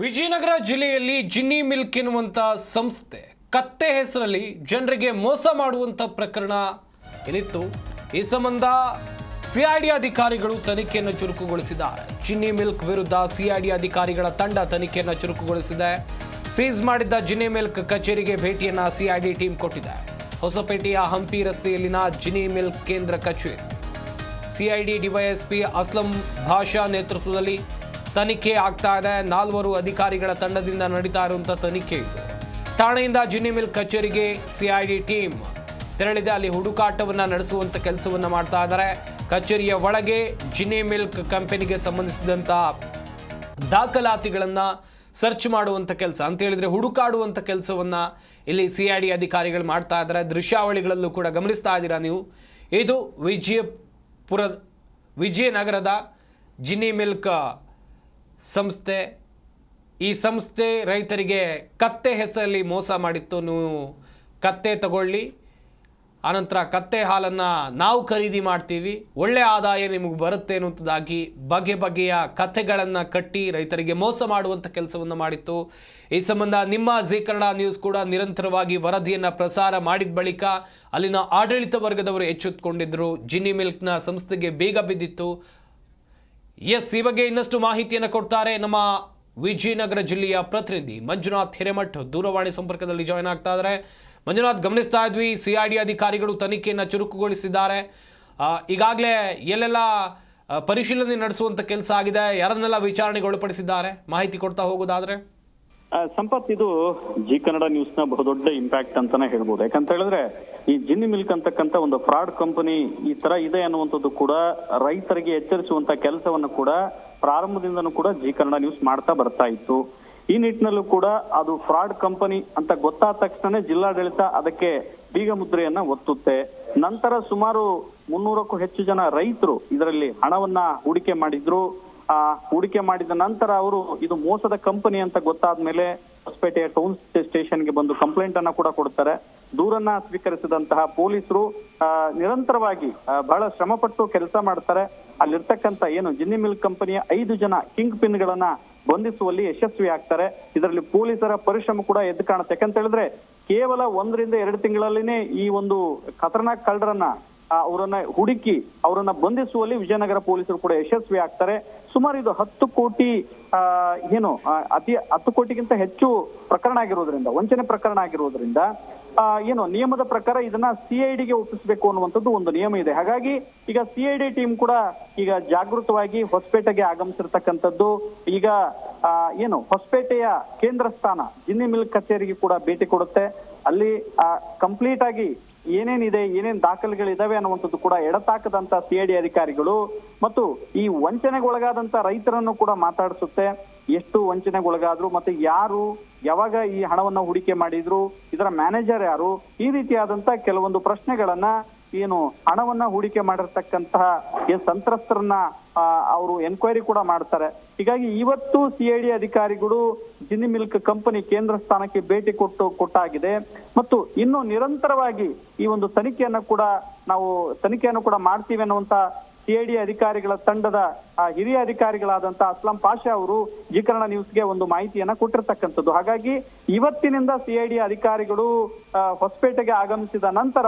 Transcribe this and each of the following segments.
ವಿಜಯನಗರ ಜಿಲ್ಲೆಯಲ್ಲಿ ಜಿನ್ನಿ ಮಿಲ್ಕ್ ಎನ್ನುವಂಥ ಸಂಸ್ಥೆ ಕತ್ತೆ ಹೆಸರಲ್ಲಿ ಜನರಿಗೆ ಮೋಸ ಮಾಡುವಂಥ ಪ್ರಕರಣ ಏನಿತ್ತು. ಈ ಸಂಬಂಧ ಸಿಐಡಿ ಅಧಿಕಾರಿಗಳು ತನಿಖೆಯನ್ನು ಚುರುಕುಗೊಳಿಸಿದ್ದಾರೆ. ಜಿನ್ನಿ ಮಿಲ್ಕ್ ವಿರುದ್ಧ ಸಿಐಡಿ ಅಧಿಕಾರಿಗಳ ತಂಡ ತನಿಖೆಯನ್ನು ಚುರುಕುಗೊಳಿಸಿದೆ. ಸೀಸ್ ಮಾಡಿದ್ದ ಜಿನ್ನಿ ಮಿಲ್ಕ್ ಕಚೇರಿಗೆ ಭೇಟಿಯನ್ನು ಸಿಐಡಿ ಟೀಮ್ ಕೊಟ್ಟಿದೆ. ಹೊಸಪೇಟೆಯ ಹಂಪಿ ರಸ್ತೆಯಲ್ಲಿನ ಜಿನ್ನಿ ಮಿಲ್ಕ್ ಕೇಂದ್ರ ಕಚೇರಿ. ಸಿಐಡಿ ಡಿವೈಎಸ್ಪಿ ಅಸ್ಲಂ ಭಾಷಾ ನೇತೃತ್ವದಲ್ಲಿ ತನಿಖೆ ಆಗ್ತಾ ಇದೆ. 4 ಅಧಿಕಾರಿಗಳ ತಂಡದಿಂದ ನಡೀತಾ ಇರುವಂಥ ತನಿಖೆ ಇದು. ಠಾಣೆಯಿಂದ ಜಿನ್ನಿ ಮಿಲ್ಕ್ ಕಚೇರಿಗೆ ಸಿಐಡಿ ಟೀಮ್ ತೆರಳಿದೆ. ಅಲ್ಲಿ ಹುಡುಕಾಟವನ್ನು ನಡೆಸುವಂಥ ಕೆಲಸವನ್ನು ಮಾಡ್ತಾ ಇದ್ದಾರೆ. ಕಚೇರಿಯ ಒಳಗೆ ಜಿನ್ನಿ ಮಿಲ್ಕ್ ಕಂಪನಿಗೆ ಸಂಬಂಧಿಸಿದಂಥ ದಾಖಲಾತಿಗಳನ್ನು ಸರ್ಚ್ ಮಾಡುವಂಥ ಕೆಲಸ ಅಂತ ಹೇಳಿದರೆ ಹುಡುಕಾಡುವಂಥ ಕೆಲಸವನ್ನು ಇಲ್ಲಿ ಸಿಐಡಿ ಅಧಿಕಾರಿಗಳು ಮಾಡ್ತಾ ಇದ್ದಾರೆ. ದೃಶ್ಯಾವಳಿಗಳಲ್ಲೂ ಕೂಡ ಗಮನಿಸ್ತಾ ಇದ್ದೀರಾ ನೀವು. ಇದು ವಿಜಯನಗರದ ಜಿನ್ನಿ ಮಿಲ್ಕ್ ಸಂಸ್ಥೆ. ಈ ಸಂಸ್ಥೆ ರೈತರಿಗೆ ಕತ್ತೆ ಹೆಸರಲ್ಲಿ ಮೋಸ ಮಾಡಿತ್ತು. ನೀವು ಕತ್ತೆ ತಗೊಳ್ಳಿ, ಆನಂತರ ಕತ್ತೆ ಹಾಲನ್ನು ನಾವು ಖರೀದಿ ಮಾಡ್ತೀವಿ, ಒಳ್ಳೆಯ ಆದಾಯ ನಿಮಗೆ ಬರುತ್ತೆ ಅನ್ನುವಂಥದ್ದಾಗಿ ಬಗೆಯ ಕಥೆಗಳನ್ನು ಕಟ್ಟಿ ರೈತರಿಗೆ ಮೋಸ ಮಾಡುವಂಥ ಕೆಲಸವನ್ನು ಮಾಡಿತ್ತು. ಈ ಸಂಬಂಧ ನಿಮ್ಮ ಜಿ ಕನ್ನಡ ನ್ಯೂಸ್ ಕೂಡ ನಿರಂತರವಾಗಿ ವರದಿಯನ್ನು ಪ್ರಸಾರ ಮಾಡಿದ ಬಳಿಕ ಅಲ್ಲಿನ ಆಡಳಿತ ವರ್ಗದವರು ಎಚ್ಚೆತ್ತುಕೊಂಡಿದ್ದರು. ಜಿನ್ನಿ ಮಿಲ್ಕ್ನ ಸಂಸ್ಥೆಗೆ ಬೇಗ ಬಿದ್ದಿತ್ತು. ಈ ಬಗ್ಗೆ ಇನ್ನಷ್ಟು ಮಾಹಿತಿಯನ್ನು ಕೊಡ್ತಾರೆ ನಮ್ಮ ವಿಜಯನಗರ ಜಿಲ್ಲೆಯ ಪ್ರತಿನಿಧಿ ಮಂಜುನಾಥ್ ಹಿರೇಮಠ್ ದೂರವಾಣಿ ಸಂಪರ್ಕದಲ್ಲಿ ಜಾಯ್ನ್ ಆಗ್ತಾ ಇದ್ದಾರೆ. ಮಂಜುನಾಥ್, ಗಮನಿಸ್ತಾ ಇದ್ವಿ ಸಿಐಡಿ ಅಧಿಕಾರಿಗಳು ತನಿಖೆಯನ್ನು ಚುರುಕುಗೊಳಿಸಿದ್ದಾರೆ. ಈಗಾಗಲೇ ಎಲ್ಲೆಲ್ಲ ಪರಿಶೀಲನೆ ನಡೆಸುವಂಥ ಕೆಲಸ ಆಗಿದೆ, ಯಾರನ್ನೆಲ್ಲ ವಿಚಾರಣೆಗೆ ಒಳಪಡಿಸಿದ್ದಾರೆ, ಮಾಹಿತಿ ಕೊಡ್ತಾ ಹೋಗೋದಾದ್ರೆ? ಸಂಪತ್, ಇದು ಜಿ ಕನ್ನಡ ನ್ಯೂಸ್ ನ ಬಹುದೊಡ್ಡ ಇಂಪ್ಯಾಕ್ಟ್ ಅಂತಾನೆ ಹೇಳ್ಬೋದು. ಯಾಕಂತ ಹೇಳಿದ್ರೆ ಈ ಜಿನ್ನಿ ಮಿಲ್ಕ್ ಅಂತಕ್ಕಂಥ ಒಂದು ಫ್ರಾಡ್ ಕಂಪನಿ ಈ ತರ ಇದೆ ಅನ್ನುವಂಥದ್ದು ಕೂಡ ರೈತರಿಗೆ ಎಚ್ಚರಿಸುವಂತ ಕೆಲಸವನ್ನು ಕೂಡ ಪ್ರಾರಂಭದಿಂದನೂ ಕೂಡ ಜಿ ಕನ್ನಡ ನ್ಯೂಸ್ ಮಾಡ್ತಾ ಬರ್ತಾ ಇತ್ತು. ಈ ನಿಟ್ಟಿನಲ್ಲೂ ಕೂಡ ಅದು ಫ್ರಾಡ್ ಕಂಪನಿ ಅಂತ ಗೊತ್ತಾದ ತಕ್ಷಣ ಜಿಲ್ಲಾಡಳಿತ ಅದಕ್ಕೆ ಬೀಗ ಮುದ್ರೆಯನ್ನ ಒತ್ತುತ್ತೆ. ನಂತರ ಸುಮಾರು 300ಕ್ಕೂ ಹೆಚ್ಚು ಜನ ರೈತರು ಇದರಲ್ಲಿ ಹಣವನ್ನ ಹೂಡಿಕೆ ಮಾಡಿದ್ರು. ಹೂಡಿಕೆ ಮಾಡಿದ ನಂತರ ಅವರು ಇದು ಮೋಸದ ಕಂಪನಿ ಅಂತ ಗೊತ್ತಾದ್ಮೇಲೆ ಹೊಸಪೇಟೆಯ ಟೌನ್ ಸ್ಟೇಷನ್ಗೆ ಬಂದು ಕಂಪ್ಲೇಂಟ್ ಅನ್ನ ಕೂಡ ಕೊಡ್ತಾರೆ. ದೂರನ್ನ ಸ್ವೀಕರಿಸಿದಂತಹ ಪೊಲೀಸರು ನಿರಂತರವಾಗಿ ಬಹಳ ಶ್ರಮಪಟ್ಟು ಕೆಲಸ ಮಾಡ್ತಾರೆ. ಅಲ್ಲಿರ್ತಕ್ಕಂಥ ಏನು ಜಿನ್ನಿ ಮಿಲ್ಕ್ ಕಂಪನಿಯ 5 ಜನ ಕಿಂಗ್ ಪಿನ್ ಗಳನ್ನ ಬಂಧಿಸುವಲ್ಲಿ ಯಶಸ್ವಿ ಆಗ್ತಾರೆ. ಇದರಲ್ಲಿ ಪೊಲೀಸರ ಪರಿಶ್ರಮ ಕೂಡ ಎದ್ದು ಕಾಣುತ್ತೆ. ಯಾಕಂತ ಹೇಳಿದ್ರೆ ಕೇವಲ 1 ರಿಂದ 2 ತಿಂಗಳಲ್ಲಿನೇ ಈ ಒಂದು ಖತರ್ನಾಕ್ ಕಳ್ಳರನ್ನ ಅವರನ್ನ ಹುಡುಕಿ ಅವರನ್ನ ಬಂಧಿಸುವಲ್ಲಿ ವಿಜಯನಗರ ಪೊಲೀಸರು ಕೂಡ ಯಶಸ್ವಿ ಆಗ್ತಾರೆ. ಸುಮಾರು ಇದು 10 ಕೋಟಿ 10 ಕೋಟಿಗಿಂತ ಹೆಚ್ಚು ಪ್ರಕರಣ ಆಗಿರೋದ್ರಿಂದ, ವಂಚನೆ ಪ್ರಕರಣ ಆಗಿರೋದ್ರಿಂದ ನಿಯಮದ ಪ್ರಕಾರ ಇದನ್ನ ಸಿಐಡಿಗೆ ಒಪ್ಪಿಸಬೇಕು ಅನ್ನುವಂಥದ್ದು ಒಂದು ನಿಯಮ ಇದೆ. ಹಾಗಾಗಿ ಈಗ ಸಿಐಡಿ ಟೀಮ್ ಕೂಡ ಈಗ ಜಾಗೃತವಾಗಿ ಹೊಸಪೇಟೆಗೆ ಆಗಮಿಸಿರ್ತಕ್ಕಂಥದ್ದು. ಈಗ ಹೊಸಪೇಟೆಯ ಕೇಂದ್ರ ಸ್ಥಾನ ಜಿನ್ನಿ ಮಿಲ್ಕ್ ಕಚೇರಿಗೆ ಕೂಡ ಭೇಟಿ ಕೊಡುತ್ತೆ. ಅಲ್ಲಿ ಕಂಪ್ಲೀಟ್ ಆಗಿ ಏನೇನ್ ದಾಖಲೆಗಳಿದಾವೆ ಅನ್ನುವಂಥದ್ದು ಕೂಡ ಎಡತಾಕದಂತ ಸಿಐಡಿ ಅಧಿಕಾರಿಗಳು ಮತ್ತು ಈ ವಂಚನೆಗೊಳಗಾದಂತ ರೈತರನ್ನು ಕೂಡ ಮಾತಾಡಿಸುತ್ತೆ. ಎಷ್ಟು ವಂಚನೆಗೊಳಗಾದ್ರು, ಮತ್ತೆ ಯಾರು ಯಾವಾಗ ಈ ಹಣವನ್ನ ಹೂಡಿಕೆ ಮಾಡಿದ್ರು, ಇದರ ಮ್ಯಾನೇಜರ್ ಯಾರು, ಈ ರೀತಿಯಾದಂತ ಕೆಲವೊಂದು ಪ್ರಶ್ನೆಗಳನ್ನ ಹಣವನ್ನ ಹೂಡಿಕೆ ಮಾಡಿರ್ತಕ್ಕಂತಹ ಸಂತ್ರಸ್ತರನ್ನ ಅವರು ಎನ್ಕ್ವೈರಿ ಕೂಡ ಮಾಡ್ತಾರೆ. ಹೀಗಾಗಿ ಇವತ್ತು ಸಿಐಡಿ ಅಧಿಕಾರಿಗಳು ಜಿನ್ನಿ ಮಿಲ್ಕ್ ಕಂಪನಿ ಕೇಂದ್ರ ಸ್ಥಾನಕ್ಕೆ ಭೇಟಿ ಕೊಟ್ಟಾಗಿದೆ ಮತ್ತು ಇನ್ನು ನಿರಂತರವಾಗಿ ಈ ಒಂದು ತನಿಖೆಯನ್ನು ಕೂಡ ಮಾಡ್ತೀವಿ ಅನ್ನುವಂತ ಸಿಐಡಿ ಅಧಿಕಾರಿಗಳ ತಂಡದ ಹಿರಿಯ ಅಧಿಕಾರಿಗಳಾದಂತ ಅಸ್ಲಂ ಪಾಷಾ ಅವರು ಜಿ ಕನ್ನಡ ನ್ಯೂಸ್ಗೆ ಒಂದು ಮಾಹಿತಿಯನ್ನ ಕೊಟ್ಟಿರ್ತಕ್ಕಂಥದ್ದು. ಹಾಗಾಗಿ ಇವತ್ತಿನಿಂದ ಸಿಐಡಿ ಅಧಿಕಾರಿಗಳು ಹೊಸಪೇಟೆಗೆ ಆಗಮಿಸಿದ ನಂತರ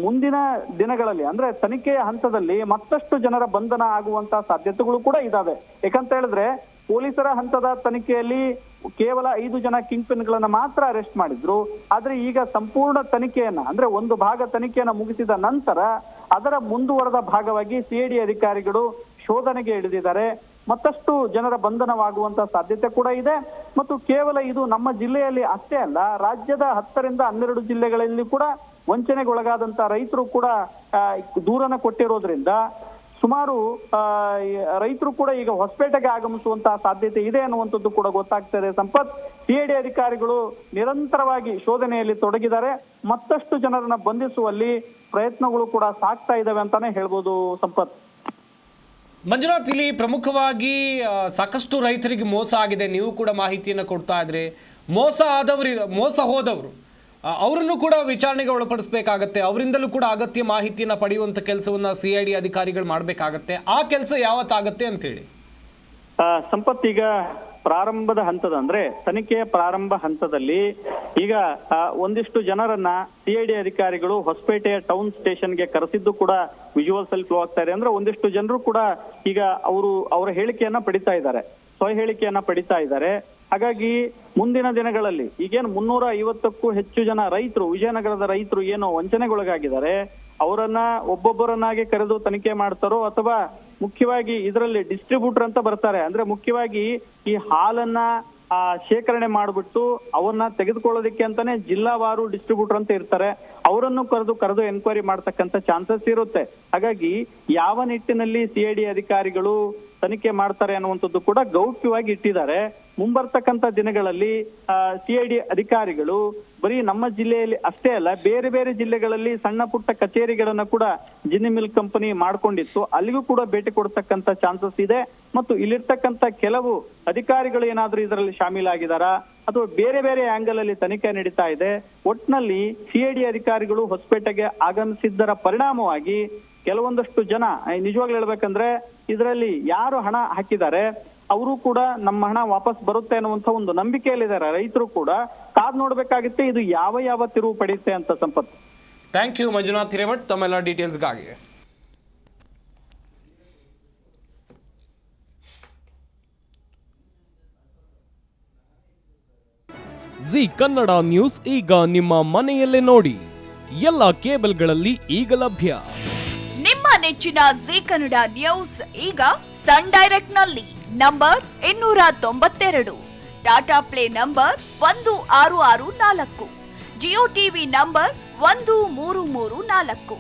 ಮುಂದಿನ ದಿನಗಳಲ್ಲಿ ಅಂದ್ರೆ ತನಿಖೆಯ ಹಂತದಲ್ಲಿ ಮತ್ತಷ್ಟು ಜನರ ಬಂಧನ ಆಗುವಂತ ಸಾಧ್ಯತೆಗಳು ಕೂಡ ಇದಾವೆ. ಯಾಕಂತ ಹೇಳಿದ್ರೆ ಪೊಲೀಸರ ಹಂತದ ತನಿಖೆಯಲ್ಲಿ ಕೇವಲ 5 ಜನ ಕಿಂಗ್ ಪಿನ್ ಗಳನ್ನ ಮಾತ್ರ ಅರೆಸ್ಟ್ ಮಾಡಿದ್ರು. ಆದ್ರೆ ಈಗ ಸಂಪೂರ್ಣ ತನಿಖೆಯನ್ನ ಅಂದ್ರೆ ಒಂದು ಭಾಗ ತನಿಖೆಯನ್ನ ಮುಗಿಸಿದ ನಂತರ ಅದರ ಮುಂದುವರೆದ ಭಾಗವಾಗಿ ಸಿಐಡಿ ಅಧಿಕಾರಿಗಳು ಶೋಧನೆಗೆ ಇಳಿದಿದ್ದಾರೆ. ಮತ್ತಷ್ಟು ಜನರ ಬಂಧನವಾಗುವಂತ ಸಾಧ್ಯತೆ ಕೂಡ ಇದೆ. ಮತ್ತು ಕೇವಲ ಇದು ನಮ್ಮ ಜಿಲ್ಲೆಯಲ್ಲಿ ಅಷ್ಟೇ ಅಲ್ಲ, ರಾಜ್ಯದ 10 ರಿಂದ 12 ಜಿಲ್ಲೆಗಳಲ್ಲಿ ಕೂಡ ವಂಚನೆಗೊಳಗಾದಂತ ರೈತರು ಕೂಡ ದೂರನ್ನ ಕೊಟ್ಟಿರೋದ್ರಿಂದ ಸುಮಾರು ರೈತರು ಕೂಡ ಈಗ ಹೊಸಪೇಟೆಗೆ ಆಗಮಿಸುವಂತಹ ಸಾಧ್ಯತೆ ಇದೆ ಅನ್ನುವಂಥದ್ದು ಕೂಡ ಗೊತ್ತಾಗ್ತದೆ. ಸಂಪತ್, ಸಿಐಡಿ ಅಧಿಕಾರಿಗಳು ನಿರಂತರವಾಗಿ ಶೋಧನೆಯಲ್ಲಿ ತೊಡಗಿದ್ದಾರೆ. ಮತ್ತಷ್ಟು ಜನರನ್ನ ಬಂಧಿಸುವಲ್ಲಿ ಪ್ರಯತ್ನಗಳು ಕೂಡ ಸಾಗ್ತಾ ಇದಾವೆ ಅಂತಾನೆ ಹೇಳ್ಬೋದು. ಸಂಪತ್, ಮಂಜುನಾಥ್, ಇಲ್ಲಿ ಪ್ರಮುಖವಾಗಿ ಸಾಕಷ್ಟು ರೈತರಿಗೆ ಮೋಸ ಆಗಿದೆ. ನೀವು ಕೂಡ ಮಾಹಿತಿಯನ್ನು ಕೊಡ್ತಾ ಇದ್ರಿ. ಮೋಸ ಹೋದವರು ಅವರನ್ನು ಕೂಡ ವಿಚಾರಣೆಗೆ ಒಳಪಡಿಸಬೇಕಾಗತ್ತೆ. ಅವರಿಂದಲೂ ಕೂಡ ಅಗತ್ಯ ಮಾಹಿತಿಯನ್ನು ಪಡೆಯುವಂಥ ಕೆಲಸವನ್ನು ಸಿಐಡಿ ಅಧಿಕಾರಿಗಳು ಮಾಡಬೇಕಾಗತ್ತೆ. ಆ ಕೆಲಸ ಯಾವತ್ತಾಗತ್ತೆ ಅಂತೇಳಿ? ಸಂಪತ್, ಈಗ ಪ್ರಾರಂಭದ ಹಂತದ ಅಂದ್ರೆ ತನಿಖೆಯ ಪ್ರಾರಂಭ ಹಂತದಲ್ಲಿ ಈಗ ಒಂದಿಷ್ಟು ಜನರನ್ನ ಸಿಐಡಿ ಅಧಿಕಾರಿಗಳು ಹೊಸಪೇಟೆಯ ಟೌನ್ ಸ್ಟೇಷನ್ಗೆ ಕರೆಸಿದ್ದು ಕೂಡ ವಿಜುವಲ್ಸ್ ಅಲ್ಲಿ ಫ್ಲೋ ಆಗ್ತಾ ಇದೆ. ಅಂದ್ರೆ ಒಂದಿಷ್ಟು ಜನರು ಕೂಡ ಈಗ ಅವರ ಹೇಳಿಕೆಯನ್ನ ಪಡಿತಾ ಇದ್ದಾರೆ, ಸ್ವಯ ಹೇಳಿಕೆಯನ್ನ ಪಡಿತಾ ಇದ್ದಾರೆ. ಹಾಗಾಗಿ ಮುಂದಿನ ದಿನಗಳಲ್ಲಿ ಈಗೇನು 350ಕ್ಕೂ ಹೆಚ್ಚು ಜನ ರೈತರು, ವಿಜಯನಗರದ ರೈತರು ಏನು ವಂಚನೆಗೊಳಗಾಗಿದ್ದಾರೆ, ಅವರನ್ನ ಒಬ್ಬೊಬ್ಬರನ್ನಾಗಿ ಕರೆದು ತನಿಖೆ ಮಾಡ್ತಾರೋ ಅಥವಾ ಮುಖ್ಯವಾಗಿ ಇದರಲ್ಲಿ ಡಿಸ್ಟ್ರಿಬ್ಯೂಟರ್ ಅಂತ ಬರ್ತಾರೆ, ಅಂದ್ರೆ ಮುಖ್ಯವಾಗಿ ಈ ಹಾಲನ್ನ ಶೇಖರಣೆ ಮಾಡ್ಬಿಟ್ಟು ಅವನ್ನ ತೆಗೆದುಕೊಳ್ಳೋದಕ್ಕೆ ಅಂತಾನೆ ಜಿಲ್ಲಾವಾರು ಡಿಸ್ಟ್ರಿಬ್ಯೂಟರ್ ಅಂತ ಇರ್ತಾರೆ, ಅವರನ್ನು ಕರೆದು ಎನ್ಕ್ವೈರಿ ಮಾಡ್ತಕ್ಕಂಥ ಚಾನ್ಸಸ್ ಇರುತ್ತೆ. ಹಾಗಾಗಿ ಯಾವ ನಿಟ್ಟಿನಲ್ಲಿ ಸಿಐಡಿ ಅಧಿಕಾರಿಗಳು ತನಿಖೆ ಮಾಡ್ತಾರೆ ಅನ್ನುವಂಥದ್ದು ಕೂಡ ಗೌಪ್ಯವಾಗಿ ಇಟ್ಟಿದ್ದಾರೆ. ಮುಂಬರ್ತಕ್ಕಂಥ ದಿನಗಳಲ್ಲಿ ಸಿಐಡಿ ಅಧಿಕಾರಿಗಳು ಬರೀ ನಮ್ಮ ಜಿಲ್ಲೆಯಲ್ಲಿ ಅಷ್ಟೇ ಅಲ್ಲ, ಬೇರೆ ಬೇರೆ ಜಿಲ್ಲೆಗಳಲ್ಲಿ ಸಣ್ಣ ಪುಟ್ಟ ಕಚೇರಿಗಳನ್ನ ಕೂಡ ಜಿನ್ನಿ ಮಿಲ್ಕ್ ಕಂಪನಿ ಮಾಡ್ಕೊಂಡಿತ್ತು, ಅಲ್ಲಿಗೂ ಕೂಡ ಭೇಟಿ ಕೊಡ್ತಕ್ಕಂಥ ಚಾನ್ಸಸ್ ಇದೆ. ಮತ್ತು ಇಲ್ಲಿರ್ತಕ್ಕಂಥ ಕೆಲವು ಅಧಿಕಾರಿಗಳು ಏನಾದ್ರೂ ಇದರಲ್ಲಿ ಶಾಮೀಲಾಗಿದ್ದಾರಾ ಅಥವಾ ಬೇರೆ ಬೇರೆ ಆಂಗಲ್ ಅಲ್ಲಿ ತನಿಖೆ ನಡೀತಾ ಇದೆ. ಒಟ್ನಲ್ಲಿ ಸಿಐಡಿ ಅಧಿಕಾರಿಗಳು ಹೊಸಪೇಟೆಗೆ ಆಗಮಿಸಿದ್ದರ ಪರಿಣಾಮವಾಗಿ ಕೆಲವೊಂದಷ್ಟು ಜನ, ನಿಜವಾಗ್ಲೂ ಹೇಳ್ಬೇಕಂದ್ರೆ ಇದರಲ್ಲಿ ಯಾರು ಹಣ ಹಾಕಿದ್ದಾರೆ ಅವರು ಕೂಡ ನಮ್ಮ ಹಣ ವಾಪಸ್ ಬರುತ್ತೆ ಅನ್ನುವಂತ ಒಂದು ನಂಬಿಕೆಯಲ್ಲಿದ್ದಾರೆ. ರೈತರು ಕೂಡ ಕಾದ್ ನೋಡ್ಬೇಕಾಗುತ್ತೆ ಇದು ಯಾವ ತಿರುವು ಪಡೆಯುತ್ತೆ ಅಂತ. ಸಂಪತ್, ಥ್ಯಾಂಕ್ ಯು ಮಂಜುನಾಥ್ ಹಿರೇಮಠ್ ತಮ್ಮೆಲ್ಲ ಡೀಟೇಲ್ಸ್ಗಾಗಿ. ಜಿ ಕನ್ನಡ ನ್ಯೂಸ್ ಈಗ ನಿಮ್ಮ ಮನೆಯಲ್ಲೇ ನೋಡಿ, ಎಲ್ಲ ಕೇಬಲ್ಗಳಲ್ಲಿ ಈಗ ಲಭ್ಯ. ನಿಮ್ಮ ನೆಚ್ಚಿನ ಜಿ ಕನ್ನಡ ನ್ಯೂಸ್ ಈಗ ಸನ್ ಡೈರೆಕ್ಟ್ ನಲ್ಲಿ number 292, Tata Play number 1664, Jio TV number 1334,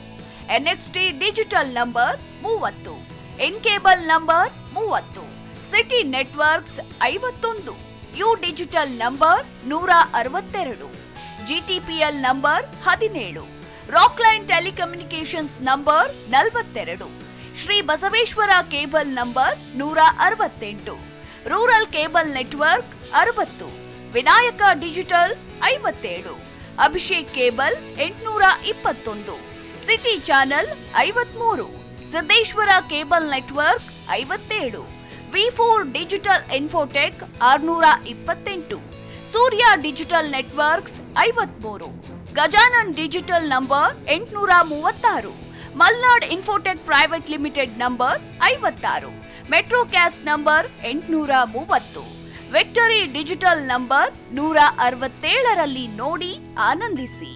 NXT digital number 30, In cable number 30, city networks 51, U digital number 162, GTPL number 17, Rockline telecommunications number 42, Shri Basaveshwara cable number 168, rural cable network 60, Vinayaka digital 57, Abhishek cable 821, city channel 53, Siddeshwara cable network 57, ವಿ4 digital Infotech 628, Surya digital networks 53, Gajanan digital number 836, Malnad Infotech private limited number 56, Metrocast number 830, victory digital number 167ರಲ್ಲಿ ನೋಡಿ ಆನಂದಿಸಿ.